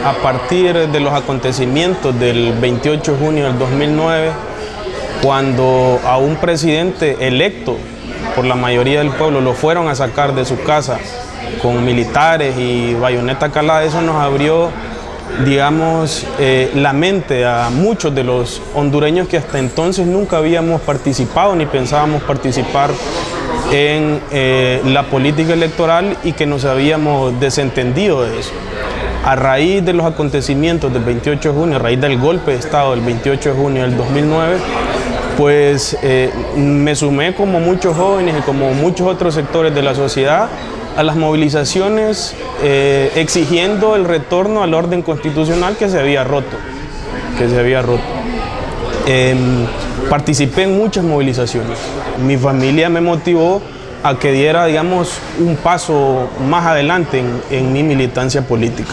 a partir de los acontecimientos del 28 de junio del 2009, cuando a un presidente electo por la mayoría del pueblo lo fueron a sacar de su casa con militares y bayoneta calada. Eso nos abrió, digamos, la mente a muchos de los hondureños que hasta entonces nunca habíamos participado ni pensábamos participar en la política electoral y que nos habíamos desentendido de eso. A raíz de los acontecimientos del 28 de junio, a raíz del golpe de Estado del 28 de junio del 2009, pues me sumé como muchos jóvenes y como muchos otros sectores de la sociedad a las movilizaciones exigiendo el retorno al orden constitucional que se había roto. Participé en muchas movilizaciones. Mi familia me motivó a que diera, digamos, un paso más adelante en mi militancia política.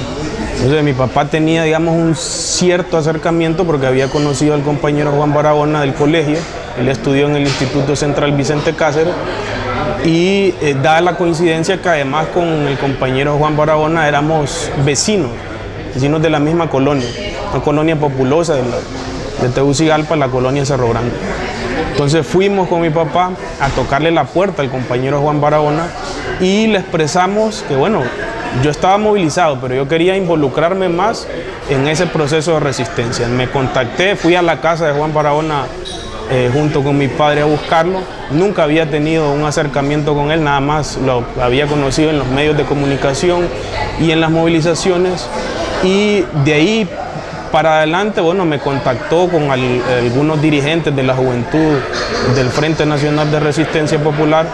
Entonces mi papá tenía, digamos, un cierto acercamiento porque había conocido al compañero Juan Barahona del colegio. Él estudió en el Instituto Central Vicente Cáceres y dada la coincidencia que además con el compañero Juan Barahona éramos vecinos de la misma colonia, una colonia populosa de Tegucigalpa, la colonia Cerro Grande. Entonces fuimos con mi papá a tocarle la puerta al compañero Juan Barahona y le expresamos que, bueno, yo estaba movilizado, pero yo quería involucrarme más en ese proceso de resistencia. Me contacté, fui a la casa de Juan Barahona junto con mi padre a buscarlo. Nunca había tenido un acercamiento con él, nada más lo había conocido en los medios de comunicación y en las movilizaciones. Y de ahí para adelante, bueno, me contactó con algunos dirigentes de la juventud del Frente Nacional de Resistencia Popular.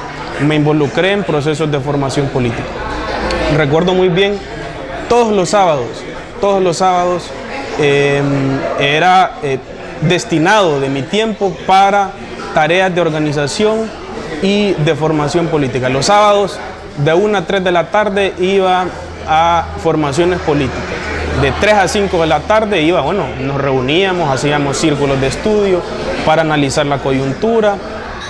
Me involucré en procesos de formación política. Recuerdo muy bien, todos los sábados era destinado de mi tiempo para tareas de organización y de formación política. Los sábados de 1 a 3 de la tarde iba a formaciones políticas. De 3 a 5 de la tarde nos reuníamos, hacíamos círculos de estudio para analizar la coyuntura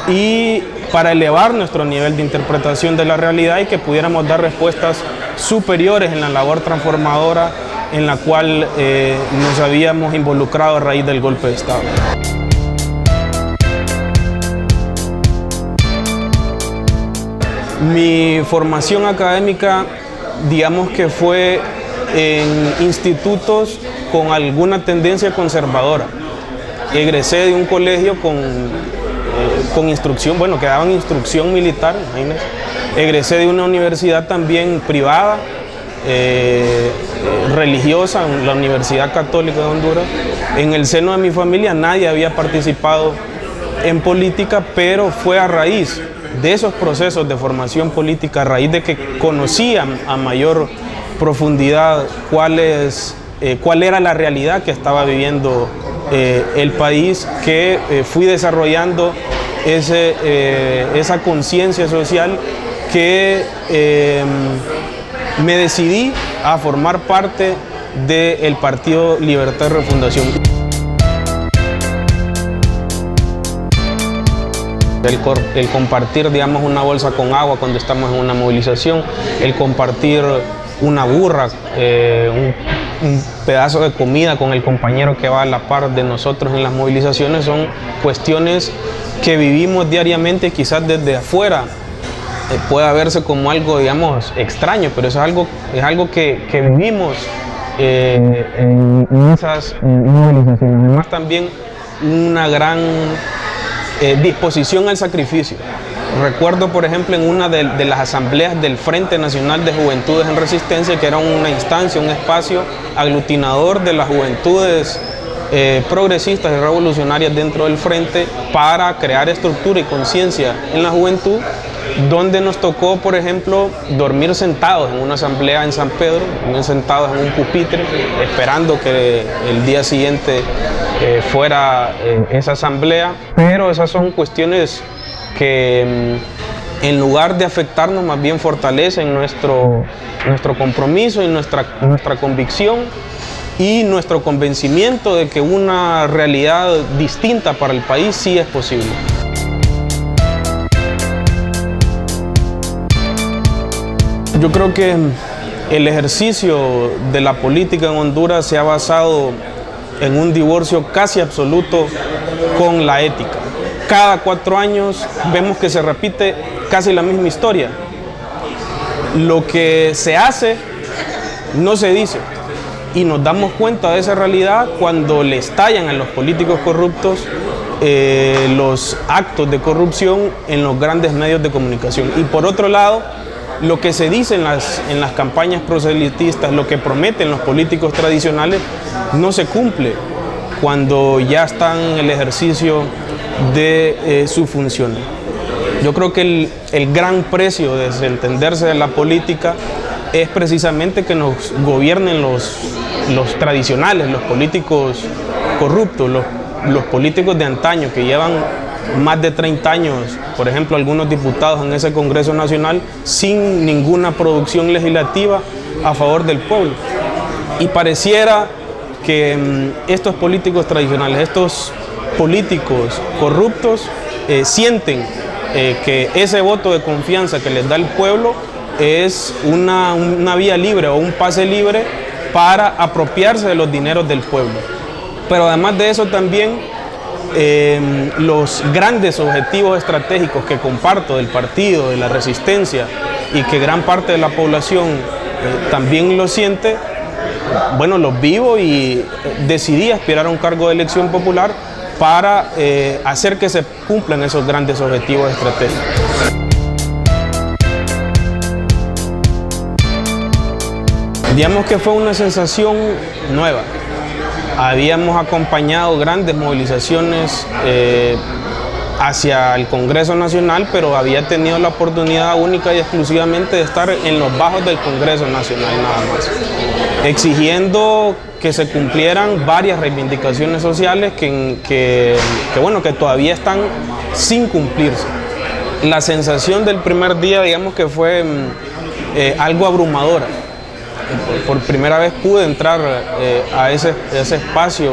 y para elevar nuestro nivel de interpretación de la realidad y que pudiéramos dar respuestas superiores en la labor transformadora en la cual nos habíamos involucrado a raíz del golpe de Estado. Mi formación académica, digamos que fue en institutos con alguna tendencia conservadora. Egresé de un colegio con instrucción, que daban instrucción militar, imagínense. Egresé de una universidad también privada, religiosa, la Universidad Católica de Honduras. En el seno de mi familia nadie había participado en política, pero fue a raíz de esos procesos de formación política, a raíz de que conocían a mayor profundidad cuál era la realidad que estaba viviendo el país, que fui desarrollando esa conciencia social que me decidí a formar parte del Partido Libertad y Refundación. El compartir, digamos, una bolsa con agua cuando estamos en una movilización, el compartir una burra, un pedazo de comida con el compañero que va a la par de nosotros en las movilizaciones, son cuestiones que vivimos diariamente. Quizás desde afuera pueda verse como algo, digamos, extraño, pero eso es algo que vivimos en esas movilizaciones. Además también una gran disposición al sacrificio. Recuerdo, por ejemplo, en una de las asambleas del Frente Nacional de Juventudes en Resistencia, que era una instancia, un espacio aglutinador de las juventudes progresistas y revolucionarias dentro del Frente para crear estructura y conciencia en la juventud, donde nos tocó, por ejemplo, dormir sentados en una asamblea en San Pedro, sentados en un pupitre, esperando que el día siguiente fuera esa asamblea. Pero esas son cuestiones que en lugar de afectarnos más bien fortalecen nuestro compromiso y nuestra convicción y nuestro convencimiento de que una realidad distinta para el país sí es posible. Yo creo que El ejercicio de la política en Honduras se ha basado en un divorcio casi absoluto con la ética. Cada 4 años vemos que se repite casi la misma historia. Lo que se hace no se dice, y nos damos cuenta de esa realidad cuando le estallan a los políticos corruptos los actos de corrupción en los grandes medios de comunicación. Y por otro lado, lo que se dice en las campañas proselitistas, lo que prometen los políticos tradicionales, no se cumple cuando ya están en el ejercicio de sus funciones. Yo creo que el gran precio de desentenderse de la política es precisamente que nos gobiernen los tradicionales, los políticos corruptos, los políticos de antaño que llevan más de 30 años, por ejemplo, algunos diputados en ese Congreso Nacional sin ninguna producción legislativa a favor del pueblo. Y pareciera que estos políticos tradicionales, estos políticos corruptos, sienten que ese voto de confianza que les da el pueblo es una vía libre o un pase libre para apropiarse de los dineros del pueblo. Pero además de eso también los grandes objetivos estratégicos que comparto del partido, de la resistencia, y que gran parte de la población también lo siente, bueno, los vivo y decidí aspirar a un cargo de elección popular para hacer que se cumplan esos grandes objetivos estratégicos. Digamos que fue una sensación nueva. Habíamos acompañado grandes movilizaciones hacia el Congreso Nacional, pero había tenido la oportunidad única y exclusivamente de estar en los bajos del Congreso Nacional nada más, exigiendo que se cumplieran varias reivindicaciones sociales que todavía están sin cumplirse. La sensación del primer día, digamos que fue algo abrumadora. Por primera vez pude entrar a ese espacio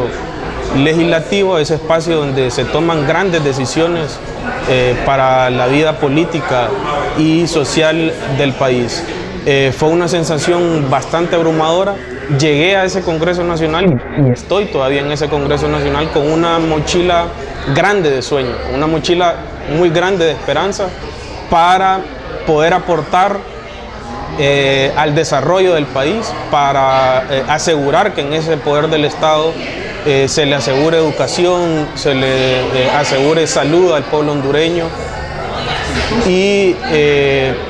legislativo, a ese espacio donde se toman grandes decisiones para la vida política y social del país. Fue una sensación bastante abrumadora. Llegué a ese Congreso Nacional y estoy todavía en ese Congreso Nacional con una mochila grande de sueños, una mochila muy grande de esperanza para poder aportar al desarrollo del país, para asegurar que en ese poder del Estado se le asegure educación, se le asegure salud al pueblo hondureño y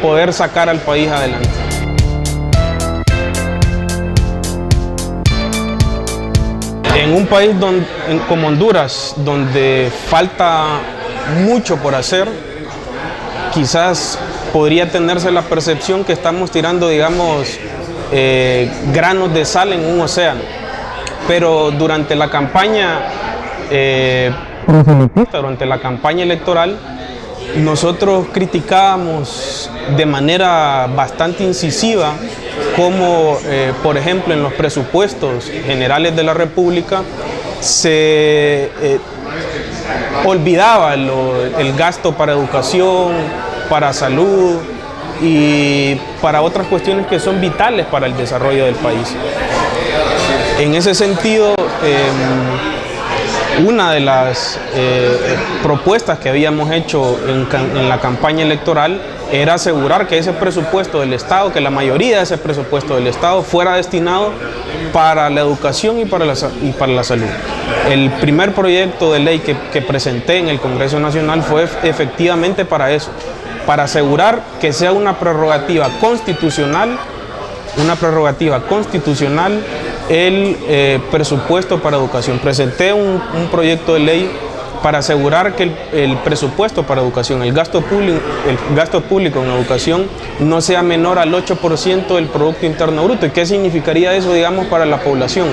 poder sacar al país adelante. En un país como Honduras, donde falta mucho por hacer, quizás podría tenerse la percepción que estamos tirando, digamos, granos de sal en un océano. Pero durante la campaña electoral, nosotros criticábamos de manera bastante incisiva cómo, por ejemplo, en los presupuestos generales de la República se olvidaba el gasto para educación, para salud y para otras cuestiones que son vitales para el desarrollo del país. En ese sentido, una de las propuestas que habíamos hecho en la campaña electoral era asegurar que ese presupuesto del Estado, que la mayoría de ese presupuesto del Estado fuera destinado para la educación y para la salud. El primer proyecto de ley que presenté en el Congreso Nacional fue efectivamente para eso, para asegurar que sea una prerrogativa constitucional el presupuesto para educación. Presenté un proyecto de ley para asegurar que el presupuesto para educación, el gasto público en educación no sea menor al 8% del Producto Interno Bruto. ¿Y qué significaría eso, digamos, para la población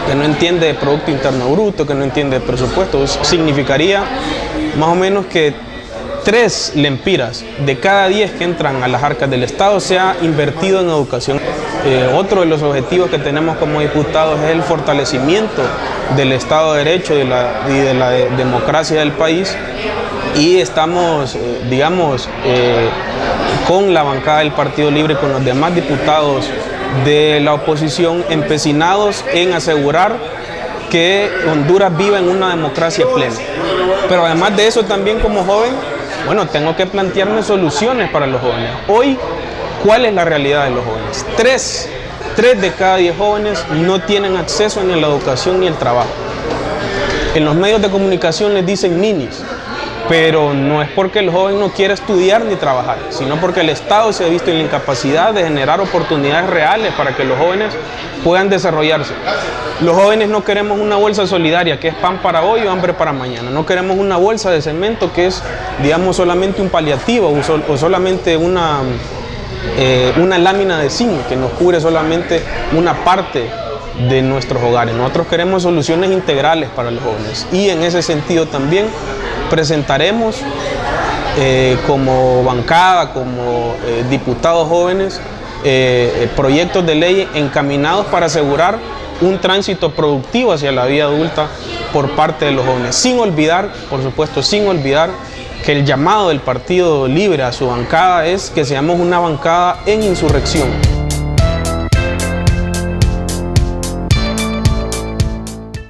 que no entiende de Producto Interno Bruto, que no entiende de presupuesto? Significaría más o menos que 3 lempiras de cada 10 que entran a las arcas del Estado sea invertido en educación. Otro de los objetivos que tenemos como diputados es el fortalecimiento del Estado de Derecho y de la democracia del país, y estamos, con la bancada del Partido Libre, con los demás diputados de la oposición empecinados en asegurar que Honduras viva en una democracia plena. Pero además de eso, también como joven, bueno, tengo que plantearme soluciones para los jóvenes. Hoy, ¿cuál es la realidad de los jóvenes? 3 de cada 10 jóvenes no tienen acceso ni a la educación ni al trabajo. En los medios de comunicación les dicen ninis, pero no es porque el joven no quiera estudiar ni trabajar, sino porque el Estado se ha visto en la incapacidad de generar oportunidades reales para que los jóvenes puedan desarrollarse. Los jóvenes no queremos una bolsa solidaria que es pan para hoy o hambre para mañana. No queremos una bolsa de cemento que es, digamos, solamente un paliativo o solamente una lámina de zinc que nos cubre solamente una parte de nuestros hogares. Nosotros queremos soluciones integrales para los jóvenes y en ese sentido también presentaremos como bancada, como diputados jóvenes, proyectos de ley encaminados para asegurar un tránsito productivo hacia la vida adulta por parte de los jóvenes, sin olvidar, por supuesto, sin olvidar que el llamado del Partido Libre a su bancada es que seamos una bancada en insurrección.